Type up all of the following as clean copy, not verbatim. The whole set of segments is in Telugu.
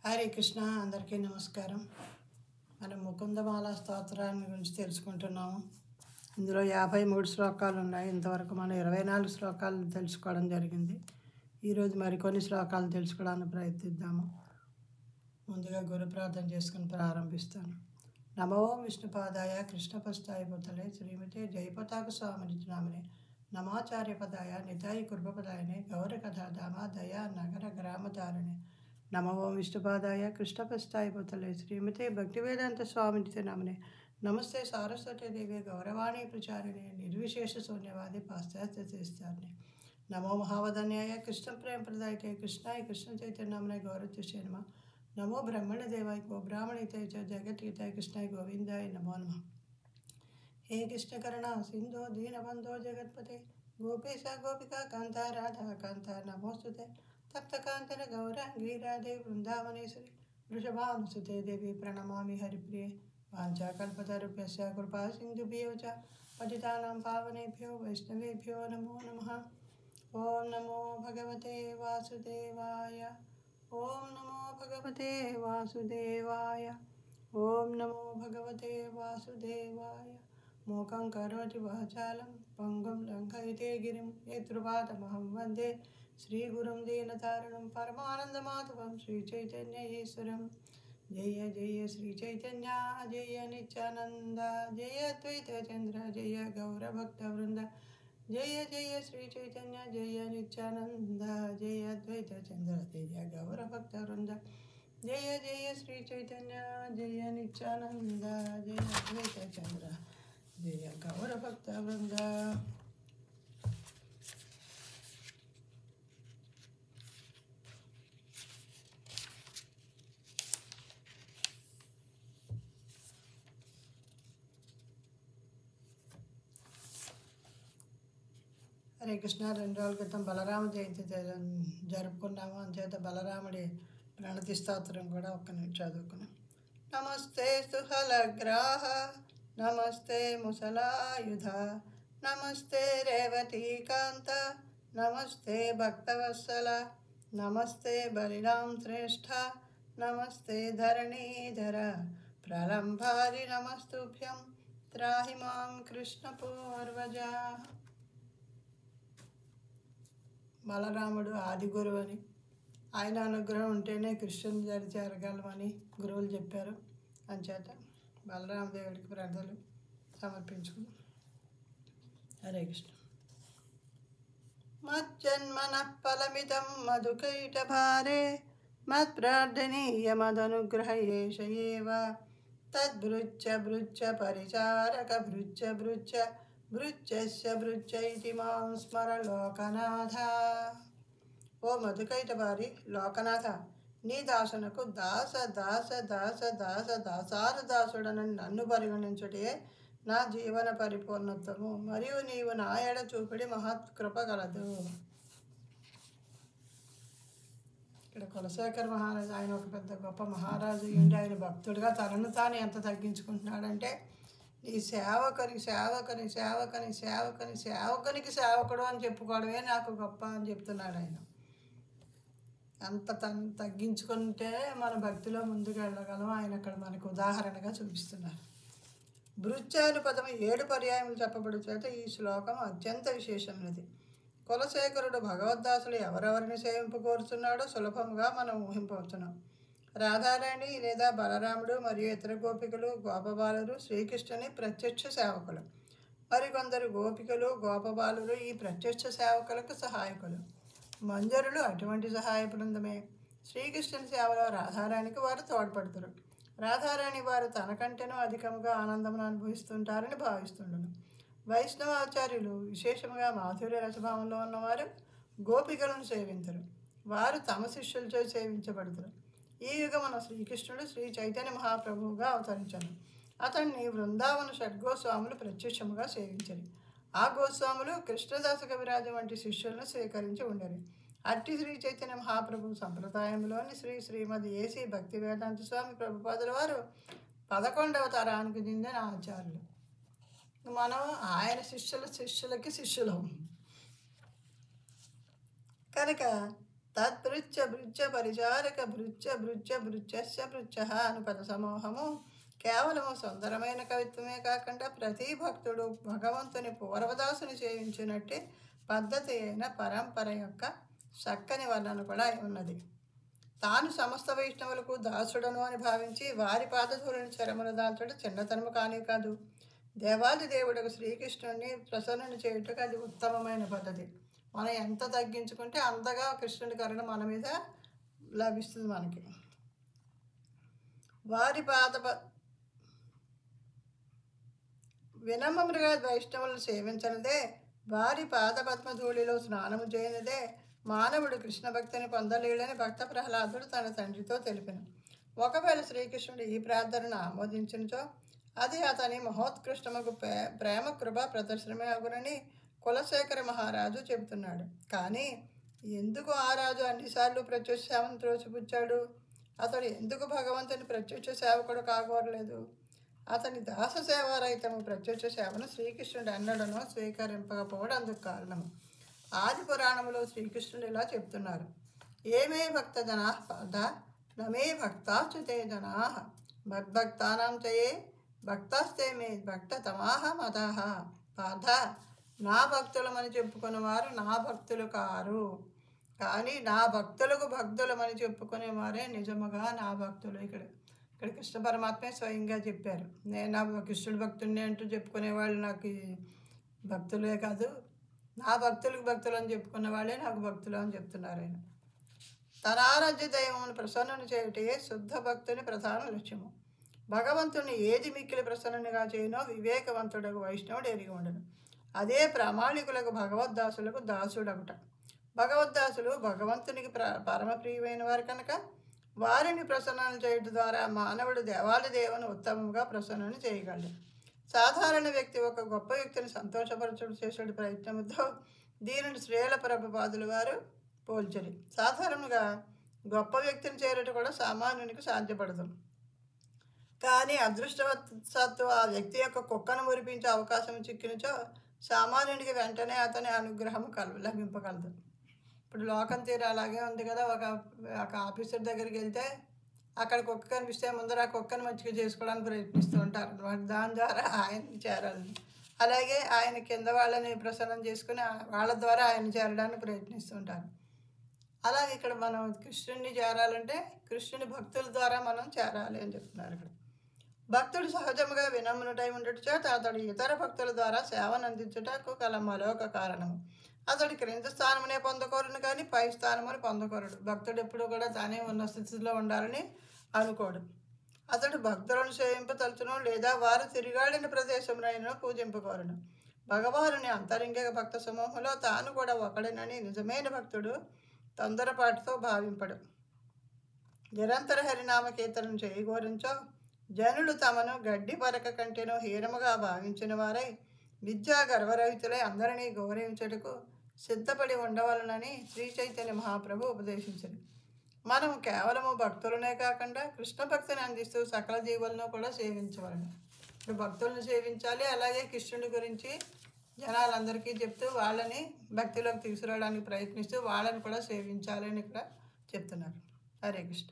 హరే కృష్ణ, అందరికీ నమస్కారం. మనం ముకుందమాల స్తోత్రాన్ని గురించి తెలుసుకుంటున్నాము. ఇందులో 53 శ్లోకాలు ఉన్నాయి. ఇంతవరకు మనం 24 శ్లోకాలు తెలుసుకోవడం జరిగింది. ఈరోజు మరికొన్ని శ్లోకాలు తెలుసుకోవడానికి ప్రయత్నిద్దాము. ముందుగా గురు ప్రార్థన చేసుకుని ప్రారంభిస్తాను. నమో విష్ణుపాదాయ కృష్ణపస్తాయ పుతలే శ్రీమతి జయపతాక స్వామి నామనే నమాచార్య పదాయ నితాయి కుర్బపదాయనే గౌర కథాధామ దయా నగర గ్రామధారణే నమో విష్ణుపాదాయ కృష్ణపస్తాయ పుతలే శ్రీమతి భక్తివేదాంత స్వామినితి నామనే నమస్తే సారస్వతి దేవి గౌరవాణి ప్రచారిణే నిర్విశేష శూన్యవాది పాశ్చాత్య చేస్తారనే నమో మహావదన్యాయ కృష్ణ ప్రేమ ప్రదాయకే కృష్ణాయ కృష్ణ చైతన్యనామనే గౌరవత్యే నమ నమో బ్రహ్మణ దేవాయ గో బ్రాహ్మణితే జగద్గీతాయ కృష్ణాయ గోవిందాయ నమో నమ. हे कृष्ण करुणा सिंधु दीनबंधो जगत्पते गोपीश गोपिका कांता राधा कांता नमोस्तुते तप्त कांचन गौरांगी राधे वृंदावनेश्वरी वृषभानुसुते देवी प्रणमामि हरिप्रिये वाञ्छाकल्पतरुभ्यश्च कृपा सिन्धुभ्यो च पतितानां पावनेभ्यो वैष्णवेभ्यो नमो नमः. ओम नमो भगवते वासुदेवाय. ओम नमो भगवते वासुदेवाय. ओम नमो भगवते वासुदेवाय. मूकं करोति वाचालं पंगुं लङ्घयते गिरिं यत्कृपातमहं वन्दे श्रीगुरुं दीनतारिणं परमानन्दमाधवं श्रीचैतन्यईश्वरं. जय जय श्रीचैतन्य जय नित्यानन्द जय द्वैतचन्द्र जय गौरभक्तवृन्द. जय जय श्रीचैतन्य जय नित्यानन्द जय द्वैतचन्द्र जय गौरभक्तवृन्द. जय जय श्रीचैतन्य जय नित्यानन्द जय द्वैतचन्द्र जय गौरभक्तवृन्द. హరే కృష్ణ. 2 రోజుల క్రితం బలరామ జయంతి జరుపుకున్నాము. అంచేత బలరాముడి ప్రణతి స్తోత్రం కూడా చదువుకున్నాం. నమస్తే సుహలగ్రాహ నమస్తే ముసలాయుధ నమస్తే రేవతీకాంత నమస్తే భక్తవత్సల నమస్తే బలిరాం శ్రేష్ఠ నమస్తే ధరణీధర ప్రలంబారి నమస్తుభ్యం త్రాహి మాం కృష్ణ పూర్వజ. బలరాముడు ఆది గురువు అని, ఆయన అనుగ్రహం ఉంటేనే కృష్ణుని జరగలమని గురువులు చెప్పారు. అంచేత బలరామదేవుడికి ప్రార్థనలు సమర్పించుకున్నాం. హరే కృష్ణ. మజ్జన్మనః ఫలమిదం మధుకైటభారే మత్ప్రార్థనీయమదనుగ్రహ ఏష ఏవ తద్భృత్య భృత్య పరిచారక భృత్య భృత్య భృత్యస్య భృత్య ఇతి మాం స్మర లోకనాథ. ఓ మధుకైటభారి లోకనాథ, నీ దాసునకు దాస దాస దాస దాస దాసాను దాసుడనని నన్ను పరిగణించుటే నా జీవన పరిపూర్ణత్వము, మరియు నీవు నా ఎడ చూపిడి మహత్కృప గలదు. ఇక్కడ కులశేఖర మహారాజు, ఆయన ఒక పెద్ద గొప్ప మహారాజు ఉండి ఆయన భక్తుడిగా తనను తాను ఎంత తగ్గించుకుంటున్నాడంటే, ఈ సేవకుని సేవకుని సేవకుని సేవకుని సేవకునికి సేవకుడు అని చెప్పుకోవడమే నాకు గొప్ప అని చెప్తున్నాడు ఆయన. అంత తగ్గించుకుంటే మన భక్తిలో ముందుకు వెళ్ళగలం. ఆయన అక్కడ మనకు ఉదాహరణగా చూపిస్తున్నారు. భృత్యాను పదము 7 పర్యాయములు చెప్పబడి చేత ఈ శ్లోకం అత్యంత విశేషమైనది. కులశేఖరుడు భగవద్దాసులు ఎవరెవరిని సేవింపు కోరుతున్నాడో సులభంగా మనం ఊహింపవచ్చున్నాం. రాధారాణి లేదా బలరాముడు మరియు ఇతర గోపికలు గోపబాలురు శ్రీకృష్ణుని ప్రత్యక్ష సేవకులు. మరికొందరు గోపికలు గోపబాలురు ఈ ప్రత్యక్ష సేవకులకు సహాయకులు. మంజరులు అటువంటి సహాయ బృందమే. శ్రీకృష్ణుని సేవలో రాధారాణికి వారు తోడ్పడుతారు. రాధారాణి వారు తనకంటేనూ అధికంగా ఆనందమును అనుభవిస్తుంటారని భావిస్తుండను. వైష్ణవాచార్యులు విశేషంగా మాధుర్య రసభావంలో ఉన్నవారు గోపికలను సేవించరు. వారు తమ శిష్యులతో సేవించబడతారు. ఈ యుగమున శ్రీకృష్ణుడు శ్రీ చైతన్య మహాప్రభువుగా అవతరించాడు. అతన్ని బృందావన షడ్గోస్వాములు ప్రత్యక్షముగా సేవించరు. ఆ గోస్వాములు కృష్ణదాస కవిరాజు వంటి శిష్యులను స్వీకరించి ఉండరు. అట్టి శ్రీ చైతన్య మహాప్రభు సంప్రదాయంలోని శ్రీమద్ ఏసీ భక్తి వేదాంత స్వామి ప్రభుపాదుల వారు 11వ తరానికి చెందిన ఆచార్యులు. మనం ఆయన శిష్యులకి శిష్యులం కనుక తత్పృచ్ఛ భృచ్ఛ పరిచారక భృచ్ఛ భృచ్ఛ భృచ్ఛస్య భృచ్ఛ అను పద సమూహము కేవలము సుందరమైన కవిత్వమే కాకుండా ప్రతి భక్తుడు భగవంతుని పూర్వదాసుని సేవించినట్టే పద్ధతి అయిన పరంపర యొక్క చక్కని వర్ణన కూడా అయి ఉన్నది. తాను సమస్త వైష్ణవులకు దాసుడను అని భావించి వారి పాదధూళిని చరమును దాల్చడం చిన్నతనము కానే కాదు. దేవాది దేవుడకు శ్రీకృష్ణుడిని ప్రసన్నుని చేయుటకు అది ఉత్తమమైన పద్ధతి. మనం ఎంత తగ్గించుకుంటే అంతగా కృష్ణుడి కరుణ మన మీద లభిస్తుంది మనకి. వారి వినమ్రముగా వైష్ణవులను సేవించనిదే, వారి పాదపద్మధూళిలో స్నానము చేయనిదే మానవుడు కృష్ణ భక్తిని పొందలేడని భక్త ప్రహ్లాదుడు తన తండ్రితో తెలిపిన. ఒకవేళ శ్రీకృష్ణుడు ఈ ప్రార్థనను ఆమోదించినచో అది అతని మహోత్కృష్టముకు ప్రేమ కృప ప్రదర్శనమే అగునని కులశేఖర మహారాజు చెబుతున్నాడు. కానీ ఎందుకు ఆ రాజు అన్నిసార్లు ప్రత్యక్ష సేవను త్రోసిపుచ్చాడు? అతడు ఎందుకు భగవంతుని ప్రత్యక్ష సేవకుడు కాకూడలేదు? అతని దాస సేవారహితము ప్రత్యక్ష సేవను శ్రీకృష్ణుడు అన్నడనో స్వీకరింపకపోవడం అందుకు కారణము. ఆది పురాణంలో శ్రీకృష్ణుడు ఇలా చెప్తున్నారు: ఏమే భక్త జనా పాద నమే భక్తాచ్యుతే జనా మద్భక్తానాం చయే భక్తాస్తే మే భక్త తమాహ మతాహ. పాద, నా భక్తులమని చెప్పుకునేవారు నా భక్తులు కారు, కానీ నా భక్తులకు భక్తులమని చెప్పుకునేవారే నిజముగా నా భక్తులు. ఇక్కడ కృష్ణ పరమాత్మే స్వయంగా చెప్పారు, నేను నా కృష్ణుడి భక్తుడిని అంటూ చెప్పుకునేవాళ్ళు నాకు భక్తులే కాదు, నా భక్తులకు భక్తులు అని చెప్పుకున్న వాళ్ళే నాకు భక్తులు అని చెప్తున్నారు ఆయన. తన ఆరాధ్య దైవమును ప్రసన్నుని చేయుటే శుద్ధ భక్తుని ప్రధాన లక్ష్యము. భగవంతుని ఏది మిక్కిలి ప్రసన్నునిగా చేయనో వివేకవంతుడకు వైష్ణవుడు ఎరిగి ఉండను. అదే ప్రామాణికులకు భగవద్దాసులకు దాసుడగుట. భగవద్దాసులు భగవంతునికి పరమప్రియమైన వారు కనుక వారిని ప్రసన్నం చేయడం ద్వారా మానవుడు దేవాది దేవుని ఉత్తమంగా ప్రసన్నం చేయగలడు. సాధారణ వ్యక్తి ఒక గొప్ప వ్యక్తిని సంతోషపరచుడు చేసే ప్రయత్నంతో దీనిని శ్రీల ప్రభుపాదులు వారు పోల్చరు. సాధారణంగా గొప్ప వ్యక్తిని చేరట కూడా సామాన్యునికి సాధ్యపడదు. కానీ అదృష్టవశాత్తు ఆ వ్యక్తి యొక్క కుక్కను మురిపించే అవకాశం చిక్కినచో సామాన్యునికి వెంటనే అతని అనుగ్రహం లభింపగలదు. ఇప్పుడు లోకం తీరు అలాగే ఉంది కదా. ఒక ఆఫీసర్ దగ్గరికి వెళ్తే అక్కడ కుక్క కనిపిస్తే ముందర ఆ కుక్కను మంచిగా చేసుకోవడానికి ప్రయత్నిస్తూ ఉంటారు. దాని ద్వారా ఆయన్ని చేరాలని, అలాగే ఆయన కింద వాళ్ళని ప్రసన్నం చేసుకుని వాళ్ళ ద్వారా ఆయన చేరడానికి ప్రయత్నిస్తూ ఉంటారు. అలాగే ఇక్కడ మనం కృష్ణుడిని చేరాలంటే కృష్ణుని భక్తుల ద్వారా మనం చేరాలి అని చెప్తున్నారు. ఇక్కడ భక్తుడు సహజముగా వినమ్రుడై ఉండట చేత అతడు ఇతర భక్తుల ద్వారా సేవను అందించుటకు కల మరొక కారణము. అతడు క్రింద స్థానమునే పొందకోరును కానీ పై స్థానముని పొందకోరుడు. భక్తుడు ఎప్పుడు కూడా తానే ఉన్న స్థితిలో ఉండాలని అనుకోడు. అతడు భక్తులను సేవింపతలుచును లేదా వారు తిరిగాడిన ప్రదేశంలో పూజింపకోరును. భగవానుని అంతరింగిక భక్త సమూహంలో తాను కూడా ఒకడేనని నిజమైన భక్తుడు తొందరపాటుతో భావింపడు. నిరంతర హరినామ కీర్తనం చేయగోరించో జనులు తమను గడ్డి పరక కంటేనో హీనముగా భావించిన వారై విద్యా గర్వరహితులై అందరినీ గౌరవించుటకు సిద్ధపడి ఉండవలనని శ్రీ చైతన్య మహాప్రభు ఉపదేశించింది. మనం కేవలము భక్తులనే కాకుండా కృష్ణ భక్తిని అందిస్తూ సకల జీవులను కూడా సేవించవలను. ఇప్పుడు భక్తులను సేవించాలి, అలాగే కృష్ణుడి గురించి జనాలందరికీ చెప్తూ వాళ్ళని భక్తిలోకి తీసుకురావడానికి ప్రయత్నిస్తూ వాళ్ళని కూడా సేవించాలి అని ఇక్కడ చెప్తున్నారు. హరే కృష్ణ.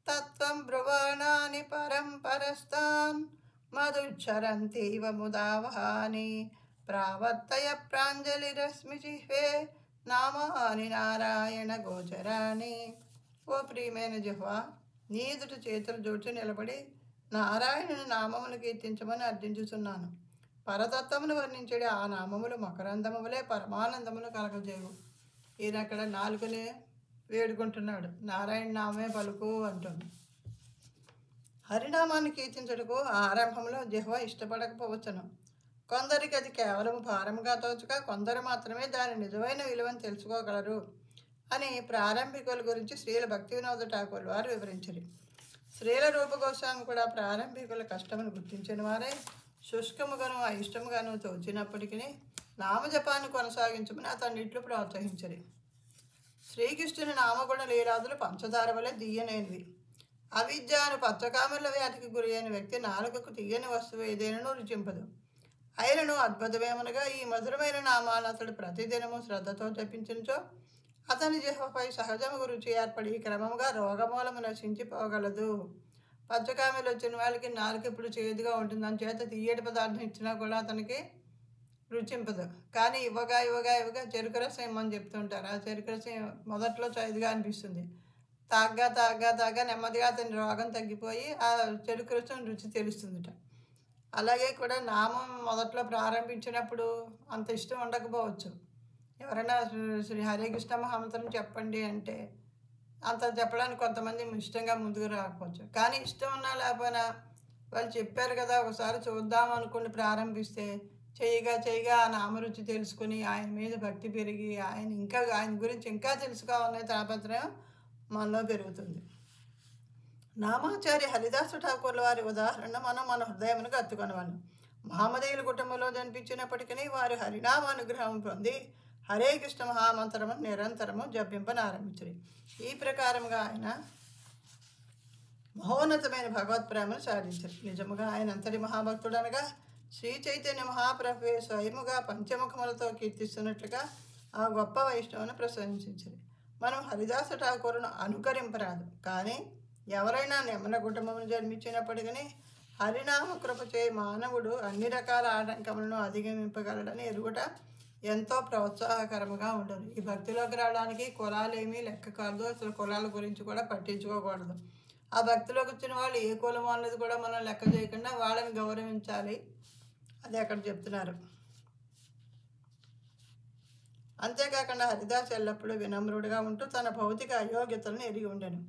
తత్వం బ్రువాణాని పరంపరస్తాన్ మధుచ్చరంతీవ ముదావహాని ప్రావర్తయ ప్రాంజలిరశ్మి జిహ్వే నామాని నారాయణ గోచరాని. ఓ ప్రియమైన జిహ్వా, నీ ఎదుట చేతులు జోడ్చి నిలబడి నారాయణుని నామమును కీర్తించమని అర్థించుతున్నాను. పరతత్వమును వర్ణించడి ఆ నామములు మకరందములే పరమానందమును కలగజేవు. ఈయన అక్కడ నాలుగుని వేడుకుంటున్నాడు, నారాయణ నామే పలుకు అంటుంది. హరినామాన్ని కీర్తించటకు ఆరంభంలో జిహ్వ ఇష్టపడకపోవచ్చును. కొందరికి అది కేవలం భారంగా తోచక కొందరు మాత్రమే దాని నిజమైన విలువను తెలుసుకోగలరు అని ప్రారంభికుల గురించి శ్రీల భక్తి వినోద ఠాకూర్ వారు వివరించారు. శ్రీల రూపగోస్వామి కూడా ప్రారంభికుల కష్టమును గుర్తించిన వారే శుష్కముగాను అయిష్టముగాను తోచినప్పటికీ నామజపాన్ని కొనసాగించమని అతన్నిట్లు ప్రోత్సహించరు. శ్రీకృష్ణుని నామగుణ లీలాదులు పంచదార వలె తీయనేనివి. అవిద్యాను పచ్చకామర్ల వ్యాధికి గురి అయిన వ్యక్తి నాలుకకు తీయని వస్తువు ఏదైనా రుచింపదు. అయినను అద్భుతమేమనగా ఈ మధురమైన నామాలను అతడు ప్రతిదినము శ్రద్ధతో జపించో అతని జిహ్వపై సహజముగా రుచి ఏర్పడి క్రమముగా రోగమూలము నశించిపోగలదు. పచ్చకామెలు వచ్చిన వాళ్ళకి నాలుక ఇప్పుడు చేదుగా ఉంటుంది, దాని చేత తీయటి పదార్థం ఇచ్చినా కూడా అతనికి రుచింపదు. కానీ ఇవ్వగా చెరుకు రసం ఇమ్మని చెప్తుంటారు. ఆ చెరుకు రసం మొదట్లో చేదుగా అనిపిస్తుంది. తాగ్గా నెమ్మదిగా అతని రోగం తగ్గిపోయి ఆ చెరుకు రసం రుచి తెలుస్తుందిట. అలాగే కూడా నామం మొదట్లో ప్రారంభించినప్పుడు అంత ఇష్టం ఉండకపోవచ్చు. ఎవరైనా శ్రీ హరే కృష్ణ మహామంత్రం చెప్పండి అంటే అంత చెప్పడానికి కొంతమంది ఇష్టంగా ముందుకు రాకపోవచ్చు. కానీ ఇష్టం ఉన్నా లేకపోయినా వాళ్ళు చెప్పారు కదా ఒకసారి చూద్దాం అనుకుని ప్రారంభిస్తే చేయగా ఆ నామరుచి తెలుసుకుని ఆయన మీద భక్తి పెరిగి ఆయన గురించి ఇంకా తెలుసుకోవాలనే తాపత్రయం మనలో పెరుగుతుంది. నామాచార్య హరిదాసు ఠాకూర్ల వారి ఉదాహరణ మనం మన హృదయమునకు హత్తుకొనవలెను. మహమ్మదీయుల కుటుంబంలో జన్మించినప్పటికీ వారు హరినామానుగ్రహం పొంది హరే కృష్ణ మహామంత్రము నిరంతరము జపింపనారంభించరు. ఈ ప్రకారంగా ఆయన మహోన్నతమైన భగవత్ ప్రేమను సాధించారు. నిజముగా ఆయన అంతటి మహాభక్తుడు అనగా శ్రీ చైతన్య మహాప్రభువే స్వయముగా పంచముఖములతో కీర్తిస్తున్నట్లుగా ఆ గొప్ప వైష్ణవుని ప్రశంసించారు. మనం హరిదాసు ఠాకూరును అనుకరింపరాదు, కానీ ఎవరైనా నెమ్మన కుటుంబమును జన్మించినప్పటికీ హరినామ కృపచే మానవుడు అన్ని రకాల ఆటంకములను అధిగమింపగలడని ఎరుగుట ఎంతో ప్రోత్సాహకరముగా ఉండదు. ఈ భక్తిలోకి రావడానికి కులాలేమీ లెక్క కాదు. అసలు కులాల గురించి కూడా పట్టించుకోకూడదు. ఆ భక్తిలోకి వచ్చిన వాళ్ళు ఏ కులము అన్నది కూడా మనం లెక్క చేయకుండా వాళ్ళని గౌరవించాలి. అది అక్కడ చెప్తున్నారు. అంతేకాకుండా హరిదాస్ ఎల్లప్పుడూ వినమ్రుడిగా ఉంటూ తన భౌతిక అయోగ్యతలను ఎరిగి ఉండెను.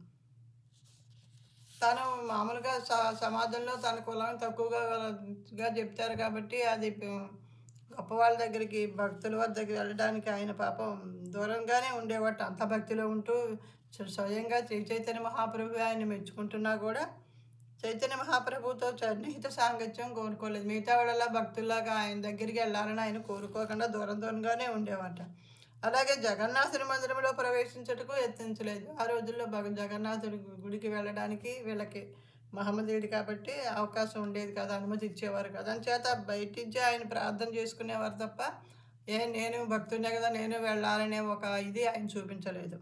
తను మామూలుగా సమాజంలో తన కులం తక్కువగా చెప్తారు కాబట్టి అది గొప్ప వాళ్ళ దగ్గరికి భక్తుల వద్దకు వెళ్ళడానికి ఆయన పాపం దూరంగానే ఉండేవాట. అంత భక్తిలో ఉంటూ స్వయంగా చైతన్య మహాప్రభు ఆయన మెచ్చుకుంటున్నా కూడా చైతన్య మహాప్రభుతో సన్నిహిత సాంగత్యం కోరుకోలేదు. మిగతా వాళ్ళలా భక్తుల్లాగా ఆయన దగ్గరికి వెళ్ళాలని ఆయన కోరుకోకుండా దూరంగానే ఉండేవాట. అలాగే జగన్నాథుని మందిరంలో ప్రవేశించటకు యత్నించలేదు. ఆ రోజుల్లో జగన్నాథుడి గుడికి వెళ్ళడానికి వీళ్ళకి మహమ్మదీయుడు కాబట్టి అవకాశం ఉండేది కదా, అనుమతి ఇచ్చేవారు కదా. అని చేత బయటించి ఆయన ప్రార్థన చేసుకునేవారు తప్ప నేను భక్తుడినే కదా నేను వెళ్ళాలనే ఒక ఇది ఆయన చూపించలేదు.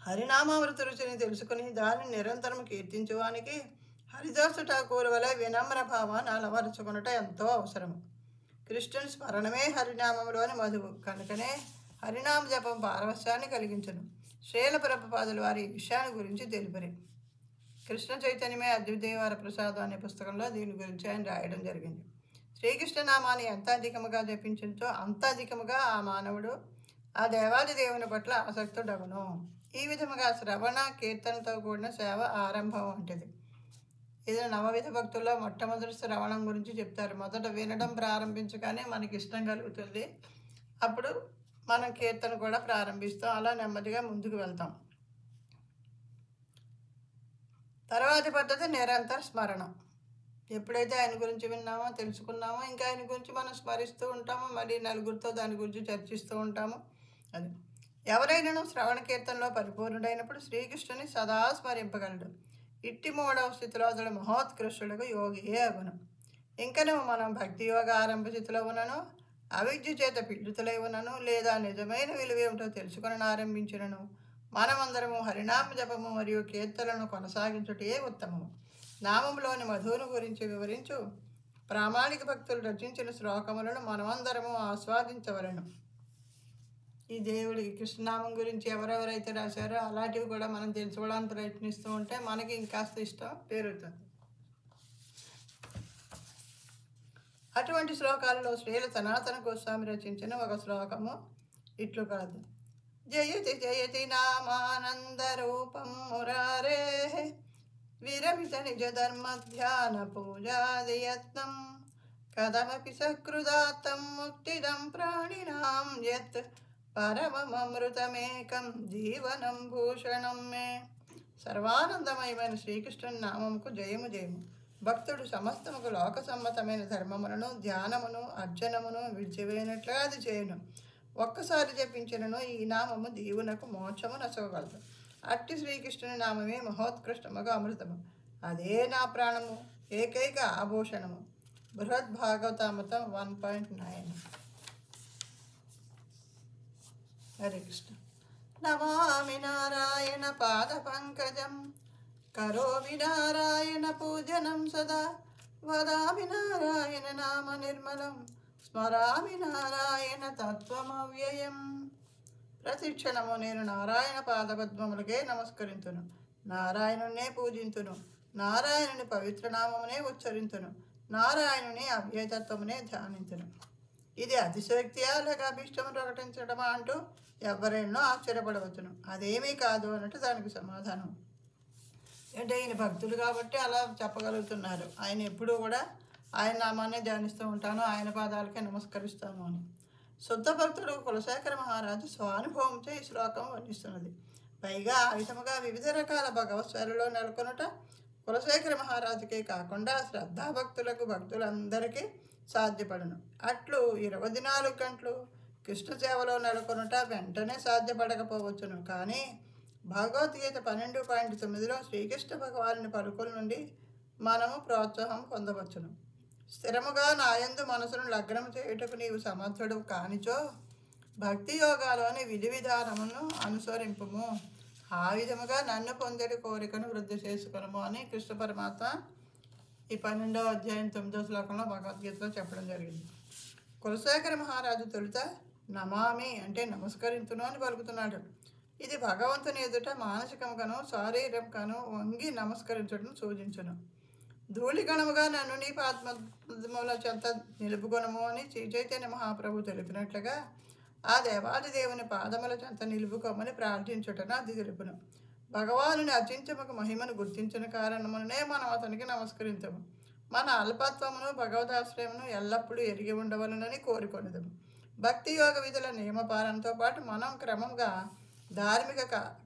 హరినామామృత రుచిని తెలుసుకుని దానిని నిరంతరం కీర్తించువానికి హరిదాసు ఠాకూర్ వలె వినమ్ర భావాన్ని అలవరుచుకున్నట ఎంతో అవసరము. కృష్ణుని స్మరణమే హరినామంలోని మధువు కనుకనే హరినామ జపం పారవశ్యాన్ని కలిగించను. శ్రీల ప్రభుపాదుల వారి విషయాన్ని గురించి తెలిపరి. కృష్ణ చైతన్యమే అద్వితీయవార ప్రసాదం అనే పుస్తకంలో దీని గురించి ఆయన రాయడం జరిగింది. శ్రీకృష్ణ నామాన్ని ఎంత అధికముగా జపించిందో అంత అధికముగా ఆ మానవుడు ఆ దేవాది దేవుని పట్ల ఆసక్తుడగును. ఈ విధముగా శ్రవణ కీర్తనతో కూడిన సేవ ఆరంభం వంటిది. ఇది నవవిధ భక్తుల్లో మొట్టమొదటి శ్రవణం గురించి చెప్తారు. మొదట వినడం ప్రారంభించగానే మనకి ఇష్టం కలుగుతుంది. అప్పుడు మనం కీర్తన కూడా ప్రారంభిస్తాం. అలా నెమ్మదిగా ముందుకు వెళ్తాం. తర్వాతి పద్ధతి నిరంతర స్మరణం. ఎప్పుడైతే ఆయన గురించి విన్నామో తెలుసుకున్నామో ఇంకా ఆయన గురించి మనం స్మరిస్తూ ఉంటామో, మరి నలుగురితో దాని గురించి చర్చిస్తూ ఉంటాము. అది ఎవరైనాను శ్రవణ కీర్తనలో పరిపూర్ణుడైనప్పుడు శ్రీకృష్ణుని సదా స్మరింపగలడు. ఇట్టి మూడవ స్థితిలో అతడు మహోత్కృష్టులకు యోగియే అగును. ఇంకను మనం భక్తి యోగ ఆరంభ స్థితిలో ఉన్నను, అవిద్య చేత పీడితులై ఉన్నను, లేదా నిజమైన విలువేమిటో తెలుసుకొని ఆరంభించినను మనమందరము హరినామ జపము మరియు కీర్తనలను కొనసాగించుటే ఉత్తమము. నామంలోని మధువును గురించి వివరించు ప్రామాణిక భక్తులు రచించిన శ్లోకములను మనమందరము ఆస్వాదించవలను. ఈ దేవుడికి కృష్ణనామం గురించి ఎవరెవరైతే రాశారో అలాంటివి కూడా మనం తెలుసుకోవడానికి ప్రయత్నిస్తూ ఉంటే మనకి ఇంకాస్త ఇష్టం పెరుగుతుంది. అటువంటి శ్లోకాలలో శ్రీల సనాతన గోస్వామి రచించిన ఒక శ్లోకము ఇట్లు కాదు. జయతి జయతి నామానంద రూపం మురారే విరమిత నిజ ధర్మ ధ్యాన పూజాది యత్నం కథమపి సకృదాత్తం ముక్తిదం ప్రాణినాం యత్ పరమమృతమేకం జీవనం భూషణం మే. సర్వానందమయమైన శ్రీకృష్ణుని నామముకు జయము జయము. భక్తుడు సమస్తముకు లోక సమ్మతమైన ధర్మములను ధ్యానమును అర్చనమును విడిచివేయనట్లుగా అది చేయను. ఒక్కసారి జపించినను ఈ నామము దీవునకు మోక్షము నసగలదు. అట్టి శ్రీకృష్ణుని నామమే మహోత్కృష్టముగా అమృతము. అదే నా ప్రాణము, ఏకైక ఆభూషణము. బృహద్భాగవతామృతం 1.9. హరే కృష్ణ. నమామి నారాయణ పాద పంకజం కరోమి నారాయణ పూజనం సదా వదామి నారాయణ నామ నిర్మలం స్మరామి నారాయణ తత్వమవ్యయం. ప్రతిక్షణము నేను నారాయణ పాదపద్మములకే నమస్కరింతును, నారాయణునే పూజింతును, నారాయణుని పవిత్రనామమునే ఉచ్చరింతును, నారాయణుని అవ్యయతత్వమునే ధ్యానింతును. ఇది అతిశక్తియా లేక అభిష్టము ప్రకటించడమా అంటూ ఎవరెన్నో ఆశ్చర్యపడవచ్చును. అదేమీ కాదు అన్నట్టు దానికి సమాధానం అంటే ఈయన భక్తులు కాబట్టి అలా చెప్పగలుగుతున్నారు. ఆయన ఎప్పుడూ కూడా ఆయన నామాన్నే ధ్యానిస్తూ ఉంటాను, ఆయన పాదాలకే నమస్కరిస్తాను అని. శుద్ధ భక్తుడు కులశేఖర మహారాజు స్వానుభవంతో ఈ శ్లోకం వర్ణిస్తున్నది. పైగా ఆ విధముగా వివిధ రకాల భగవత్స్వరలో నెలకొనుట కులశేఖర మహారాజుకే కాకుండా శ్రద్ధాభక్తులకు భక్తులందరికీ సాధ్యపడను. అట్లు 24 గంటలు కృష్ణ సేవలో నెలకొనుట వెంటనే సాధ్యపడకపోవచ్చును. కానీ భగవద్గీత 12.9లో శ్రీకృష్ణ భగవానుని పలుకుల నుండి మనము ప్రోత్సాహం పొందవచ్చును. స్థిరముగా నాయందు మనసును లగ్నము చేయుటకు నీవు సమర్థుడు కానిచో భక్తి యోగాలోని విధి విధానమును అనుసరింపుము, ఆ విధముగా నన్ను పొందేటి కోరికను వృద్ధి చేసుకునము అని కృష్ణ పరమాత్మ ఈ 12వ అధ్యాయం 9వ శ్లోకంలో భగవద్గీతలో చెప్పడం జరిగింది. కులశేఖర మహారాజు తొలుత నమామి అంటే నమస్కరించును అని పలుకుతున్నాడు. ఇది భగవంతుని ఎదుట మానసికముగాను శారీరకంగాను వంగి నమస్కరించడం సూచించును. ధూళిగణముగా నన్ను నీ పాద్మముల చెంత నిలుపుకొనము అని శ్రీ చైతన్య మహాప్రభు తెలిపినట్లుగా ఆ దేవాది దేవుని పాదముల చెంత నిలుపుకోమని ప్రార్థించుటను అది తెలుపును. భగవానుని అచించమక మహిమను గుర్తించిన కారణమునే మనం అతనికి నమస్కరించము. మన అల్పత్వమును భగవదాశ్రయమును ఎల్లప్పుడూ ఎరిగి ఉండవలనని కోరుకొనిదము. భక్తి యోగ విధుల నియమపాలనతో పాటు మనం క్రమంగా ధార్మిక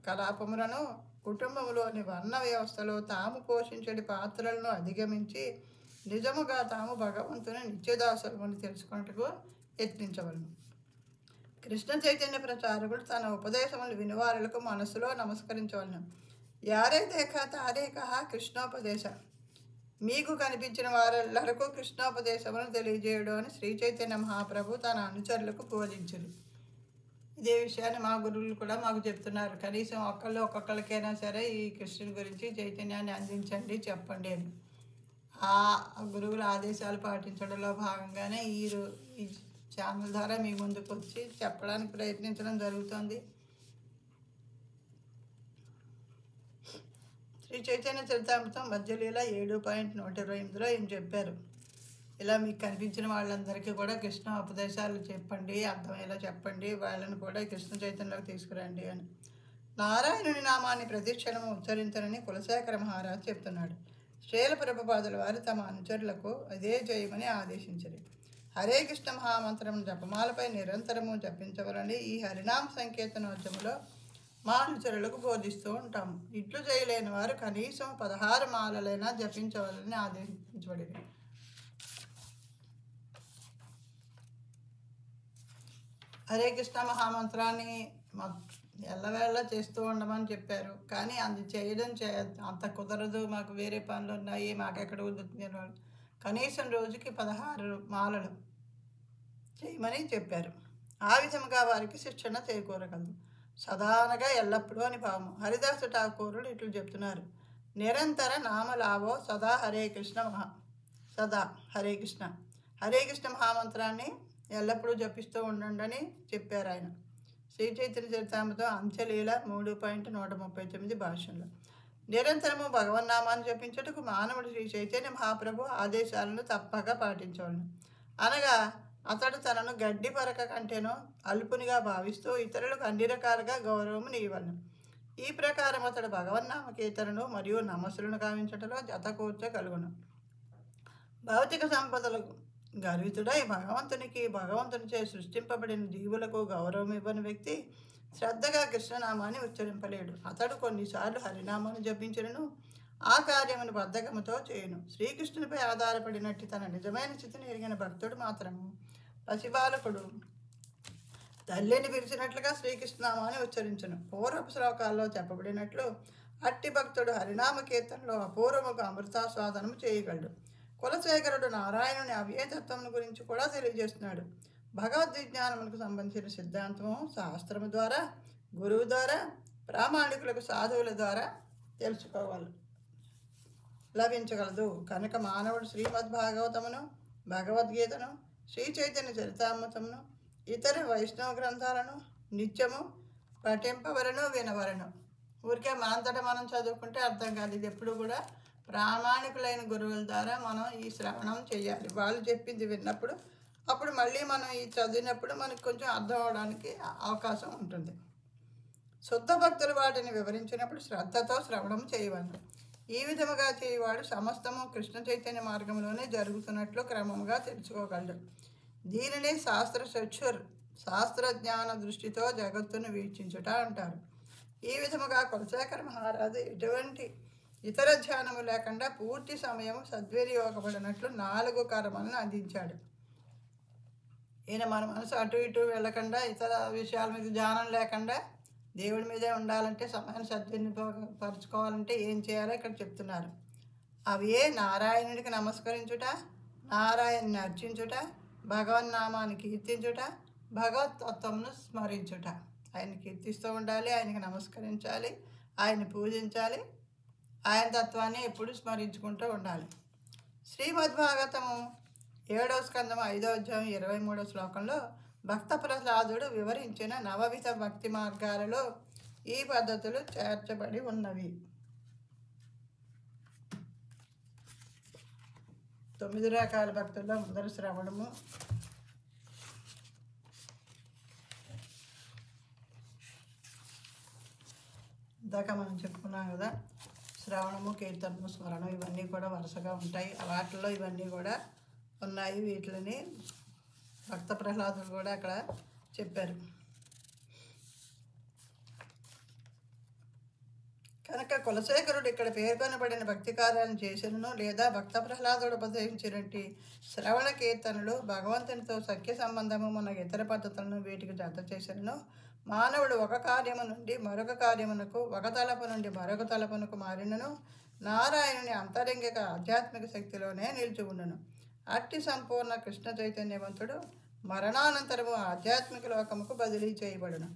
కలాపములను కుటుంబంలోని వర్ణ వ్యవస్థలో తాము పోషించే పాత్రలను అధిగమించి నిజముగా తాము భగవంతుని నిత్యదాసులమని తెలుసుకున్నట్టుకు యత్నించవలను. కృష్ణ చైతన్య ప్రచారకుడు తన ఉపదేశములు వినివారులకు మనసులో నమస్కరించవలను. యారే దేఖా తారే కహా కృష్ణోపదేశ, మీకు కనిపించిన వారెల్లరకు కృష్ణోపదేశములను తెలియజేయడం అని శ్రీ చైతన్య మహాప్రభు తన అనుచరులకు బోధించారు. ఇదే విషయాన్ని మా గురువులు కూడా మాకు చెప్తున్నారు. కనీసం ఒక్కొక్కరికైనా సరే ఈ కృష్ణుని గురించి చైతన్యాన్ని అందించండి, చెప్పండి అని. ఆ గురువుల ఆదేశాలు పాటించడంలో భాగంగానే ఈ ఛానల్ ద్వారా మీ ముందుకు వచ్చి చెప్పడానికి ప్రయత్నించడం జరుగుతుంది. శ్రీ చైతన్య చరితామృతం మధ్యలీల 7.128లో ఏం చెప్పారు, ఇలా మీకు కనిపించిన వాళ్ళందరికీ కూడా కృష్ణ ఉపదేశాలు చెప్పండి, అర్థమయ్యేలా చెప్పండి, వాళ్ళని కూడా కృష్ణ చైతన్యంలోకి తీసుకురండి అని. నారాయణుని నామాన్ని ప్రతిక్షణము ఉచ్చరించనని కులశేఖర మహారాజు చెప్తున్నాడు. శ్రీల ప్రభుపాదుల వారు తమ అనుచరులకు అదే చేయమని ఆదేశించారు. హరే కృష్ణ మహామంత్రం జపమాలపై నిరంతరము జపించవలని ఈ హరినామ సంకీర్తనోద్యములో మా అనుచరులకు బోధిస్తూ ఉంటాము. ఇట్లు చేయలేని వారు కనీసం 16 మాలలైనా జపించవాలని ఆదేశించబడింది. హరే కృష్ణ మహామంత్రాన్ని ఎల్లవేళ చేస్తూ ఉండమని చెప్పారు. కానీ అది చేయడం అంత కుదరదు, మాకు వేరే పనులు ఉన్నాయి, మాకెక్కడ కుదురుతుంది. కనీసం రోజుకి 16 మాలలు చేయమని చెప్పారు. ఆ విధముగా వారికి శిక్షణ చేకూరగలదు. సదానగా ఎల్లప్పుడూ అని భావము. హరిదాసు ఠాకూరుడు ఇట్లు చెప్తున్నారు, నిరంతర నామలావో సదా హరే కృష్ణ సదా హరే కృష్ణ. హరే కృష్ణ మహామంత్రాన్ని ఎల్లప్పుడూ జపిస్తూ ఉండండి అని చెప్పారు ఆయన. శ్రీ చైతన్య చరితామృతం అంచెలీల 3.139 భాషలో. నిరంతరము భగవన్నామాన్ని జపించుటకు మానవుడు శ్రీ చైతన్య మహాప్రభు ఆదేశాలను తప్పక పాటించవలను. అనగా అతడు తనను గడ్డి పరక కంటేనో అల్పునిగా భావిస్తూ ఇతరులకు అన్ని రకాలుగా గౌరవము నీయవలను. ఈ ప్రకారం అతడు భగవన్నామ కీర్తనను మరియు నమస్సులను గావించటంలో జతకూర్చగలుగును. భౌతిక సంపదలకు గర్వితుడై భగవంతునిచే సృష్టింపబడిన జీవులకు గౌరవం ఇవ్వని వ్యక్తి శ్రద్ధగా కృష్ణనామాన్ని ఉచ్చరింపలేడు. అతడు కొన్నిసార్లు హరినామాన్ని జపించను, ఆ కార్యమును బద్ధకముతో చేయును. శ్రీకృష్ణునిపై ఆధారపడినట్టు తన నిజమైన స్థితిని ఎరిగిన భక్తుడు మాత్రము పసిబాలకుడు తల్లిని పిలిచినట్లుగా శ్రీకృష్ణనామాన్ని ఉచ్చరించును. పూర్వపు శ్లోకాల్లో చెప్పబడినట్లు అట్టి భక్తుడు హరినామ కీర్తనలో అపూర్వముగా అమృతాస్వాదనము చేయగలడు. కులశేఖరుడు నారాయణుని అవ్యయతత్వం గురించి కూడా తెలియజేస్తున్నాడు. భగవద్విజ్ఞానములకు సంబంధించిన సిద్ధాంతము శాస్త్రము ద్వారా, గురువు ద్వారా, ప్రామాణికులకు సాధువుల ద్వారా తెలుసుకోవాలి, లభించగలదు. కనుక మానవుడు శ్రీమద్భాగవతమును, భగవద్గీతను, శ్రీ చైతన్య చరితామృతమును, ఇతర వైష్ణవ గ్రంథాలను నిత్యము పఠింపవలను, వినవలను. ఊరికే మనంతటా మనం చదువుకుంటే అర్థం కాదు. ఇది ఎప్పుడు కూడా ప్రామాణికులైన గురువుల ద్వారా మనం ఈ శ్రవణం చేయాలి. వాళ్ళు చెప్పింది విన్నప్పుడు అప్పుడు మళ్ళీ మనం ఈ చదివినప్పుడు మనకు కొంచెం అర్థం అవడానికి అవకాశం ఉంటుంది. శుద్ధ భక్తులు వాటిని వివరించినప్పుడు శ్రద్ధతో శ్రవణం చేయవలను. ఈ విధముగా చేయవాడు సమస్తము కృష్ణ చైతన్య మార్గంలోనే జరుగుతున్నట్లు క్రమంగా తెలుసుకోగలడు. దీనిని శాస్త్రజ్ఞాన దృష్టితో జగత్తును వీక్షించుట అంటారు. ఈ విధముగా కులశేఖర మహారాజు ఎటువంటి ఇతర ధ్యానము లేకుండా పూర్తి సమయం సద్వినియోగపడినట్లు 4 కర్మలను అందించాడు. ఈయన మన మనసు అటు ఇటు వెళ్ళకుండా ఇతర విషయాల మీద ధ్యానం లేకుండా దేవుడి మీదే ఉండాలంటే, సమయాన్ని సద్వినియోగపరచుకోవాలంటే ఏం చేయాలో ఇక్కడ చెప్తున్నారు. అవి నారాయణుడికి నమస్కరించుట, నారాయణ్ణి అర్చించుట, భగవన్నామాన్ని కీర్తించుట, భగవతత్వమును స్మరించుట. ఆయన కీర్తిస్తూ ఉండాలి, ఆయనకి నమస్కరించాలి, ఆయన్ని పూజించాలి, ఆయన తత్వాన్ని ఎప్పుడు స్మరించుకుంటూ ఉండాలి. శ్రీమద్భాగవతము 7వ స్కందము 5వ అధ్యాయం 23వ శ్లోకంలో భక్త ప్రహ్లాదుడు వివరించిన 9 విధ భక్తి మార్గాలలో ఈ పద్ధతులు చేర్చబడి ఉన్నవి. 9 రకాల భక్తుల్లో మొదటి శ్రవణము, ఇందాక మనం చెప్పుకున్నాం కదా, శ్రవణము, కీర్తనము, స్మరణం ఇవన్నీ కూడా వరుసగా ఉంటాయి. వాటిల్లో ఇవన్నీ కూడా ఉన్నాయి. వీటిని భక్త ప్రహ్లాదులు కూడా అక్కడ చెప్పారు. కనుక కులశేఖరుడు ఇక్కడ పేర్కొనబడిన భక్తి కార్యాలను చేసినను లేదా భక్త ప్రహ్లాదుడు ఉపదేశించినట్టు శ్రవణ కీర్తనలు భగవంతునితో సఖ్య సంబంధము మన ఇతర పద్ధతులను వీటికి జత చేసినను మానవుడు ఒక కార్యము నుండి మరొక కార్యమునకు, ఒక తలపు నుండి మరొక తలపునకు మారినను నారాయణుని అంతరంగిక ఆధ్యాత్మిక శక్తిలోనే నిలిచి ఉండును. అట్టి సంపూర్ణ కృష్ణ చైతన్యవంతుడు మరణానంతరము ఆధ్యాత్మిక లోకముకు బదిలీ చేయబడును.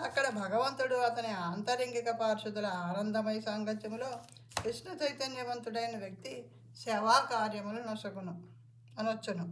అక్కడ భగవంతుడు అతని ఆంతరంగిక పార్షదుల ఆనందమయ సాంగత్యములో కృష్ణ చైతన్యవంతుడైన వ్యక్తి సేవా కార్యములు అనొచ్చును.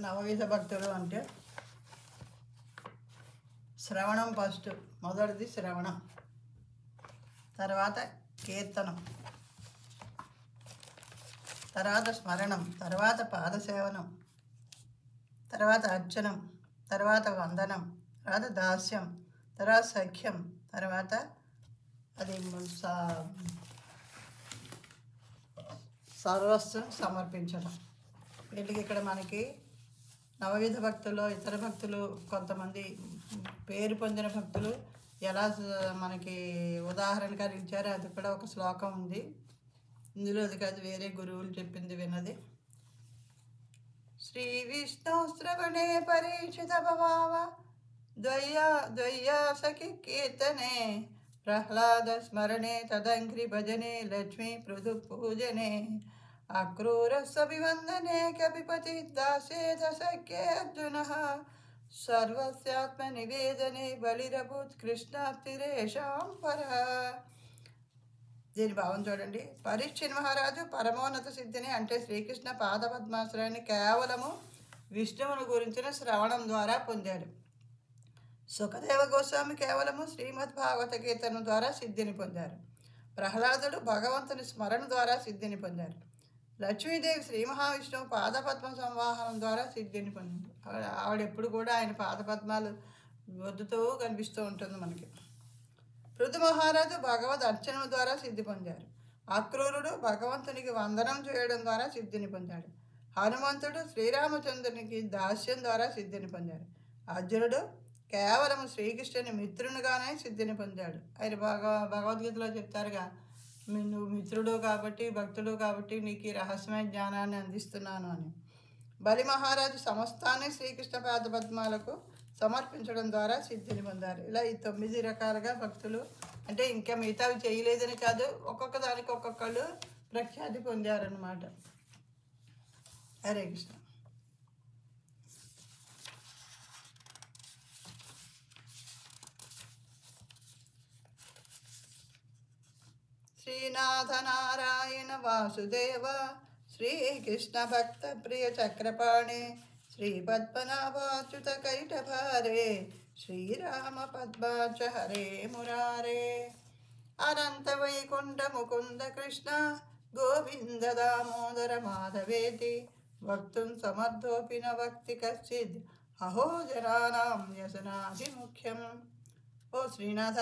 నవవిధ భక్తులు అంటే శ్రవణం ఫస్ట్, మొదటిది శ్రవణం, తర్వాత కీర్తనం, తర్వాత స్మరణం, తర్వాత పాదసేవనం, తర్వాత అర్చనం, తర్వాత వందనం, తర్వాత దాస్యం, తర్వాత సఖ్యం, తర్వాత అది సర్వస్వం సమర్పించడం. వీటికి ఇక్కడ మనకి నవవిధ భక్తుల్లో ఇతర భక్తులు కొంతమంది పేరు పొందిన భక్తులు ఎలా మనకి ఉదాహరణగా ఇచ్చారో అది కూడా ఒక శ్లోకం ఉంది. ఇందులో అది కాదు, వేరే గురువులు చెప్పింది విన్నది. శ్రీ విష్ణు శ్రవణే పరీక్షిత భవావ ద్వయ్యాసకి కీర్తనే ప్రహ్లాద స్మరణే తదంఘ్రి భజనే లక్ష్మీ పృథు పూజనే అక్రూరస్సభివందనే కపిపతి దాసేద సఖ్యే అర్జునః సర్వస్యాత్మ నివేదనే బలిరభూత్ కృష్ణాప్తిరేషాం పరః. దీని భావం చూడండి. పరీక్షిత్ మహారాజు పరమోన్నత సిద్ధిని అంటే శ్రీకృష్ణ పాదపద్మాశ్రయాన్ని కేవలము విష్ణువుని గురించిన శ్రవణం ద్వారా పొందాడు. సుఖదేవ గోస్వామి కేవలము శ్రీమద్భాగవత కీర్తనం ద్వారా సిద్ధిని పొందారు. ప్రహ్లాదుడు భగవంతుని స్మరణ ద్వారా సిద్ధిని పొందారు. లక్ష్మీదేవి శ్రీ మహావిష్ణువు పాదపద్మ సంవాహనం ద్వారా సిద్ధిని పొందింది. ఆవిడెప్పుడు కూడా ఆయన పాదపద్మాలు వద్దుతూ కనిపిస్తూ ఉంటుంది మనకి. పృథు మహారాజు భగవద్ అర్చన ద్వారా సిద్ధి పొందారు. అక్రూరుడు భగవంతునికి వందనం చేయడం ద్వారా సిద్ధిని పొందాడు. హనుమంతుడు శ్రీరామచంద్రునికి దాస్యం ద్వారా సిద్ధిని పొందాడు. అర్జునుడు కేవలం శ్రీకృష్ణుని మిత్రునిగానే సిద్ధిని పొందాడు. ఆయన భగవద్గీతలో చెప్తారుగా, నువ్వు మిత్రుడు కాబట్టి, భక్తుడు కాబట్టి నీకు ఈ రహస్యమైన జ్ఞానాన్ని అందిస్తున్నాను అని. బలి మహారాజు సమస్తాన్ని శ్రీకృష్ణ పాదపద్మాలకు సమర్పించడం ద్వారా సిద్ధిని పొందారు. ఇలా ఈ 9 రకాలుగా భక్తులు, అంటే ఇంకా మిగతావి చేయలేదని కాదు, ఒక్కొక్క దానికి ఒక్కొక్కళ్ళు ప్రఖ్యాతి పొందారన్నమాట. హరే కృష్ణ. శ్రీనాథ నారాయణ వాసుదేవ శ్రీకృష్ణ భక్త ప్రియ చక్రపాణి శ్రీ పద్మనాభాచ్యుత కైటభారే శ్రీరామ పద్మాచ హరే మురారే. అనంత వైకుంఠ ముకుంద కృష్ణ గోవింద దామోదర మాధవేతి వక్తుం సమర్థోపి న వక్తి కశ్చిద్ అహో జనానాం వ్యసనాభిముఖ్యం. ఓ శ్రీనాథ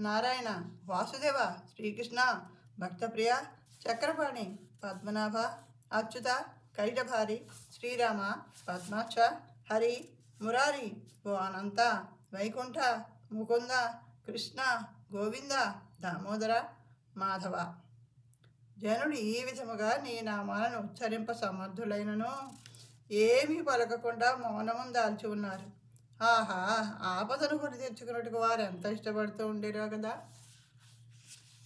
నారాయణ వాసుదేవ శ్రీకృష్ణ భక్తప్రియ చక్రపాణి పద్మనాభ అచ్యుత కైటభారి శ్రీరామ పద్మాచ హరి మురారి. ఓ అనంత వైకుంఠ ముకుంద కృష్ణ గోవింద దామోదర మాధవ. జనుడు ఈ విధముగా నీ నామాలను ఉచ్చరింప సమర్థులైనను ఏమీ పలకకుండా మౌనము దాల్చి ఉన్నారు. ఆహా, ఆపదను కొని తెచ్చుకున్నట్టుగా వారు ఎంత ఇష్టపడుతూ ఉండేరో కదా.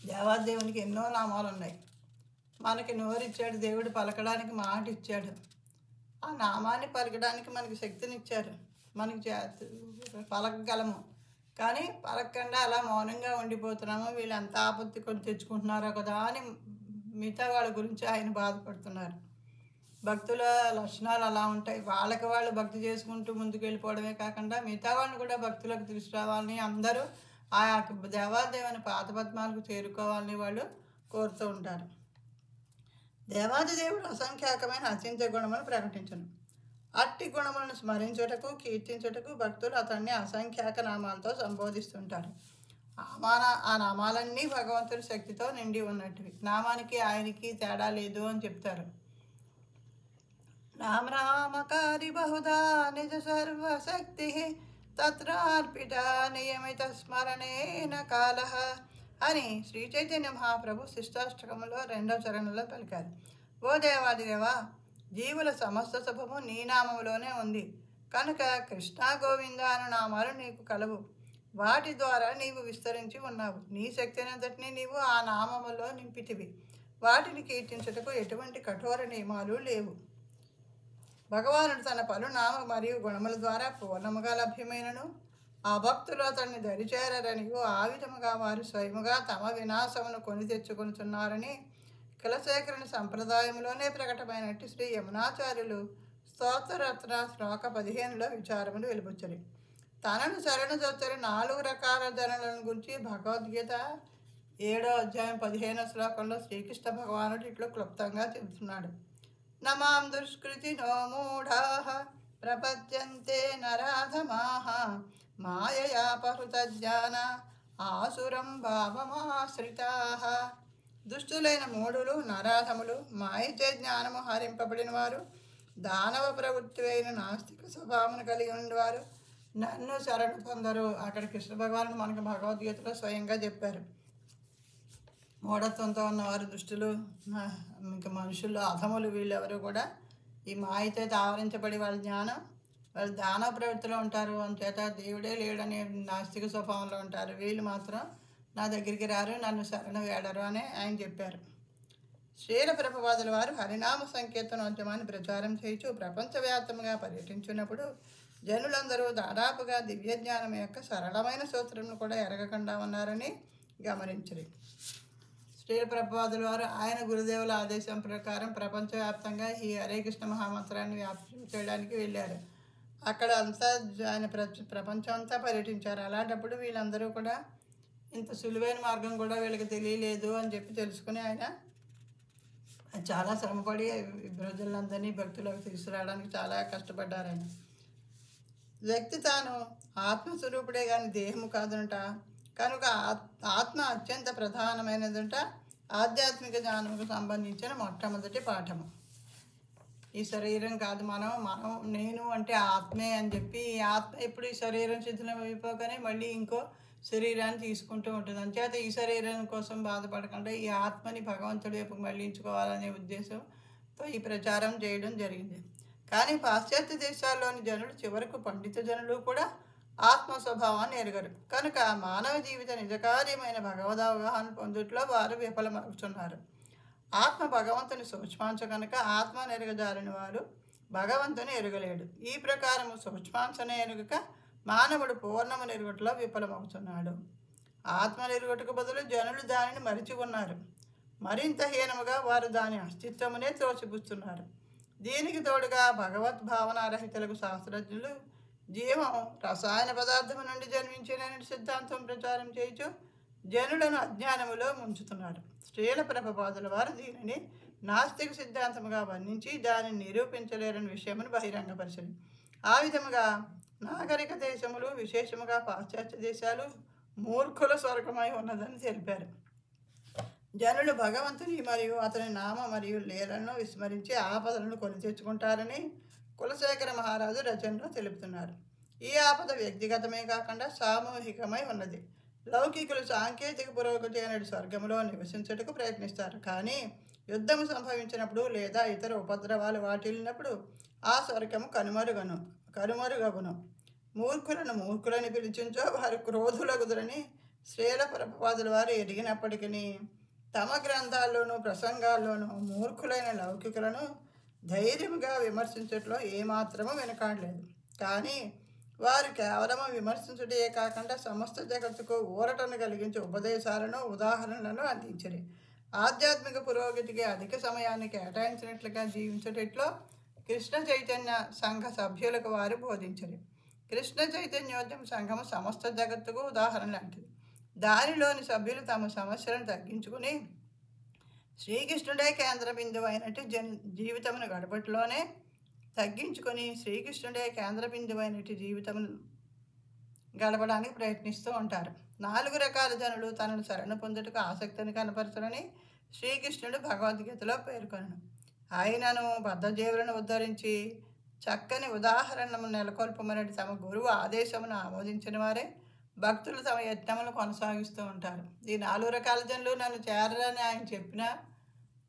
దేవాదేవునికి ఎన్నో నామాలు ఉన్నాయి. మనకి నోరిచ్చాడు దేవుడు, పలకడానికి మాట ఇచ్చాడు. ఆ నామాన్ని పలకడానికి మనకి శక్తినిచ్చారు, మనకి పలకగలము. కానీ పలకకుండా అలా మౌనంగా ఉండిపోతున్నాము. వీళ్ళు ఎంత ఆపత్తి కొని తెచ్చుకుంటున్నారో కదా అని మిగతా వాళ్ళ గురించి ఆయన బాధపడుతున్నారు. భక్తుల లక్షణాలు అలా ఉంటాయి. వాళ్ళకి వాళ్ళు భక్తి చేసుకుంటూ ముందుకు వెళ్ళిపోవడమే కాకుండా మిగతా వాళ్ళని కూడా భక్తులకు తీసుకురావాలని, అందరూ ఆ దేవాదేవుని పాదపద్మాలకు చేరుకోవాలని వాళ్ళు కోరుతూ ఉంటారు. దేవాదిదేవుడు అసంఖ్యాకమైన అచింత్య గుణములను ప్రకటించను. అట్టి గుణములను స్మరించుటకు కీర్తించుటకు భక్తులు అతన్ని అసంఖ్యాక నామాలతో సంబోధిస్తుంటారు. ఆ నామాలన్నీ భగవంతుడి శక్తితో నిండి ఉన్నట్టువి. నామానికి ఆయనకి తేడా లేదు అని చెప్తారు. రామ రామకారి బహుదా నిజ సర్వశక్తి తత్రార్పిత నియమిత స్మరణేన కాల అని శ్రీ చైతన్య మహాప్రభు శిష్టాష్టకములో 2వ చరణంలో పలికారు. ఓ దేవాదిదేవా, జీవుల సమస్త శుభము నీ నామములోనే ఉంది కనుక కృష్ణ గోవింద అను నామాలు నీకు కలవు. వాటి ద్వారా నీవు విస్తరించి ఉన్నావు. నీ శక్తినంతటినీ నీవు ఆ నామములో నింపితివి. వాటిని కీర్తించుటకు ఎటువంటి కఠోర నియమాలు లేవు. భగవానుడు తన పలునామ మరియు గుణముల ద్వారా పూర్ణముగా లభ్యమైనను ఆ భక్తులు అతన్ని దరిచేరనియు ఆ విధముగా వారు స్వయముగా తమ వినాశమును కొని తెచ్చుకొనుచున్నారని కులశేఖరుని సంప్రదాయంలోనే ప్రకటమైనట్టు శ్రీ యమునాచార్యులు స్తోత్రరత్న శ్లోక 15లో విచారములు వెలుబుచ్చరి. తనను శరణుజొచ్చని 4 రకాల జనులను గురించి భగవద్గీత 7వ అధ్యాయం 15వ శ్లోకంలో శ్రీకృష్ణ భగవానుడు ఇట్లు క్లుప్తంగా చెబుతున్నాడు. నమాం దుష్కృతి నో మూఢా ప్రపద్యంతే నరాధమాః మాయయాపహృత జ్ఞాన ఆసురం భావమాశ్రితాః. దుష్టులైన మూఢులు, నరాధములు, మాయచే జ్ఞానము హరింపబడిన వారు, దానవ ప్రవృత్తి అయిన నాస్తిక స్వభావమును కలిగి ఉన్నవారు నన్ను శరణు పొందరు. అక్కడ కృష్ణ భగవానుడు మనకు భగవద్గీతలో స్వయంగా చెప్పారు. మూఢత్వంతో ఉన్నవారు, దుష్టులు, ఇంకా మనుషుల్లో అధములు, వీళ్ళెవరు కూడా ఈ మాయతో ఆవరించబడి వాళ్ళ జ్ఞానం, వాళ్ళు దానవ ప్రవృత్తిలో ఉంటారు. అంచేత దేవుడే లేడనే నాస్తిక స్వభావంలో ఉంటారు. వీళ్ళు మాత్రం నా దగ్గరికి రారు, నన్ను శరణు వేడరు అని ఆయన చెప్పారు. శ్రీల ప్రభుపాదుల వారు హరినామ సంకీర్తనోద్యమాన్ని ప్రచారం చేయించు ప్రపంచవ్యాప్తంగా పర్యటించినప్పుడు జనులందరూ దాదాపుగా దివ్యజ్ఞానం యొక్క సరళమైన సూత్రంను కూడా ఎరగకుండా ఉన్నారని గమనించరు. శ్రీల ప్రభుపాదుల వారు ఆయన గురుదేవుల ఆదేశం ప్రకారం ప్రపంచవ్యాప్తంగా ఈ హరే కృష్ణ మహామంత్రాన్ని వ్యాప్తి చేయడానికి వెళ్ళారు. అక్కడ అంతా ఆయన ప్రపంచం అంతా పర్యటించారు. అలాంటప్పుడు వీళ్ళందరూ కూడా ఇంత సులువైన మార్గం కూడా వీళ్ళకి తెలియలేదు అని చెప్పి తెలుసుకుని ఆయన చాలా శ్రమపడి ప్రజలందరినీ భక్తులకు తీసుకురావడానికి చాలా కష్టపడ్డారు. ఆయన వ్యక్తి తాను ఆత్మస్వరూపుడే కానీ దేహము కాదుంట. కనుక ఆత్మ అత్యంత ప్రధానమైనదంట ఆధ్యాత్మిక జ్ఞానముకు సంబంధించిన మొట్టమొదటి పాఠము. ఈ శరీరం కాదు, మనం మనం నేను అంటే ఆత్మే అని చెప్పి, ఈ ఆత్మ ఎప్పుడు ఈ శరీరం శిథిలం అయిపోగానే మళ్ళీ ఇంకో శరీరాన్ని తీసుకుంటూ ఉంటుంది. అంచేత ఈ శరీరం కోసం బాధపడకుండా ఈ ఆత్మని భగవంతుడి వైపు మళ్ళించుకోవాలనే ఉద్దేశంతో ఈ ప్రచారం చేయడం జరిగింది. కానీ పాశ్చాత్య దేశాల్లోని జనులు, చివరకు పండిత జనులు కూడా ఆత్మ స్వభావాన్ని ఎరగరు. కనుక మానవ జీవిత నిజకార్యమైన భగవదవగాహన పొందుట్లో వారు విఫలమవుతున్నారు. ఆత్మ భగవంతుని సూక్ష్మాంశ కనుక ఆత్మ నెరగజాలని వారు భగవంతుని ఎరగలేడు. ఈ ప్రకారము సూక్ష్మాంశనే ఎరుగక మానవుడు పూర్ణము నెరుగుటలో విఫలమవుతున్నాడు. ఆత్మ నెరుగుటకు బదులు జనులు దానిని మరిచి ఉన్నారు. మరింత హీనముగా వారు దాని అస్తిత్వమునే త్రోసిపుస్తున్నారు. దీనికి తోడుగా భగవద్భావనారహితులకు శాస్త్రజ్ఞులు జీవం రసాయన పదార్థము నుండి జన్మించిన సిద్ధాంతం ప్రచారం చేయుచు జనులను అజ్ఞానములో ముంచుతున్నారు. శ్రీల ప్రభుపాదుల వారు దీనిని నాస్తిక సిద్ధాంతముగా వర్ణించి దానిని నిరూపించలేరని విషయమును బహిరంగపరిచింది. ఆ విధముగా నాగరిక దేశములు, విశేషముగా పాశ్చాత్య దేశాలు మూర్ఖుల స్వర్గమై ఉన్నదని తెలిపారు. జనులు భగవంతుని మరియు అతని నామ మరియు లీలను విస్మరించి ఆపదలను కొని తెచ్చుకుంటారని కులశేఖర మహారాజు రచనలో తెలుపుతున్నారు. ఈ ఆపద వ్యక్తిగతమే కాకుండా సామూహికమై ఉన్నది. లౌకికులు సాంకేతిక పురోగతి అనే స్వర్గంలో నివసించుటకు ప్రయత్నిస్తారు. కానీ యుద్ధము సంభవించినప్పుడు లేదా ఇతర ఉపద్రవాలు వాటిల్లినప్పుడు ఆ స్వర్గము కనుమరుగగును. మూర్ఖులను మూర్ఖులని పిలిచించో వారు క్రోధులగుదురని శ్రీల ప్రభుపాదుల వారు ఎరిగినప్పటికీ తమ గ్రంథాల్లోనూ ప్రసంగాల్లోనూ మూర్ఖులైన లౌకికులను ధైర్యముగా విమర్శించట్లో ఏమాత్రమూ వెనకాడలేదు. కానీ వారు కేవలము విమర్శించుటే కాకుండా సమస్త జగత్తుకు ఊరటను కలిగించే ఉపదేశాలను, ఉదాహరణలను అందించరు. ఆధ్యాత్మిక పురోగతికి అధిక సమయాన్ని కేటాయించినట్లుగా జీవించేటట్లో కృష్ణ చైతన్య సంఘ సభ్యులకు వారు బోధించరు. కృష్ణ చైతన్యోద్యమ సంఘము సమస్త జగత్తుకు ఉదాహరణ లాంటిది. దానిలోని సభ్యులు తమ సమస్యలను తగ్గించుకుని శ్రీకృష్ణుడే కేంద్ర బిందువు అయినట్టు జీవితమును గడపట్లోనే తగ్గించుకొని శ్రీకృష్ణుడే కేంద్ర బిందువు అయినట్టు జీవితమును గడపడానికి ప్రయత్నిస్తూ ఉంటారు. 4 రకాల జనులు తనను శరణ పొందుటకు ఆసక్తిని కనపరచరని శ్రీకృష్ణుడు భగవద్గీతలో పేర్కొనను. ఆయనను బద్ధజీవులను ఉద్ధరించి చక్కని ఉదాహరణను నెలకొల్పమని తమ గురువు ఆదేశమును ఆమోదించిన వారే భక్తులు తమ యత్నములు కొనసాగిస్తూ ఉంటారు. ఈ 4 రకాల జనులు నన్ను చేరని ఆయన చెప్పినా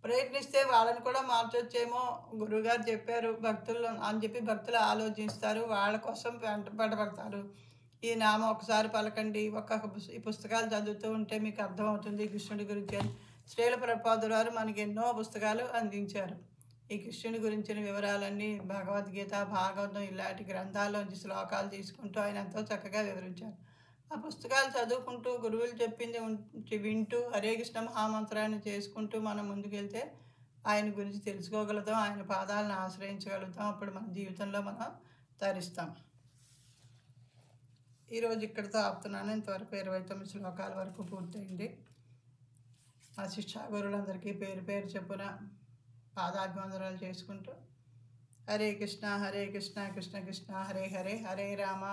ప్రయత్నిస్తే వాళ్ళని కూడా మార్చొచ్చేమో, గురువుగారు చెప్పారు భక్తులు అని చెప్పి భక్తులు ఆలోచిస్తారు, వాళ్ళ కోసం వెంటబడతారు. ఈ నామం ఒకసారి పలకండి, ఈ పుస్తకాలు చదువుతూ ఉంటే మీకు అర్థమవుతుంది కృష్ణుడి గురించి అని శ్రీల ప్రభుపాదుల వారు మనకి ఎన్నో పుస్తకాలు అందించారు. ఈ కృష్ణుడి గురించిన వివరాలన్నీ భగవద్గీత, భాగవతం ఇలాంటి గ్రంథాల్లోంచి శ్లోకాలు తీసుకుంటూ ఆయన ఎంతో చక్కగా వివరించారు. ఆ పుస్తకాలు చదువుకుంటూ గురువులు చెప్పింది వింటూ హరే కృష్ణ మహామంత్రాన్ని చేసుకుంటూ మనం ముందుకెళ్తే ఆయన గురించి తెలుసుకోగలుగుతాం, ఆయన పాదాలను ఆశ్రయించగలుగుతాం. అప్పుడు మన జీవితంలో మనం తరిస్తాం. ఈరోజు ఇక్కడితో ఆపుతున్నాను. ఇంతవరకు 29 శ్లోకాల వరకు పూర్తయింది. ఆ శిక్షా గురువులందరికీ పేరు పేరు చెప్పున పాదాభివందనాలు చేసుకుంటూ హరే కృష్ణ కృష్ణ కృష్ణ హరే హరే, హరే రామ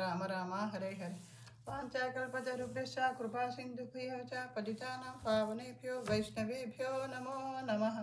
రామ రామ హరే హరే. వాంఛాకల్పతరుభ్యశ్చ కృపా సింధుభ్యో చ పతితానాం పావనేభ్యో వైష్ణవేభ్యో నమో నమః.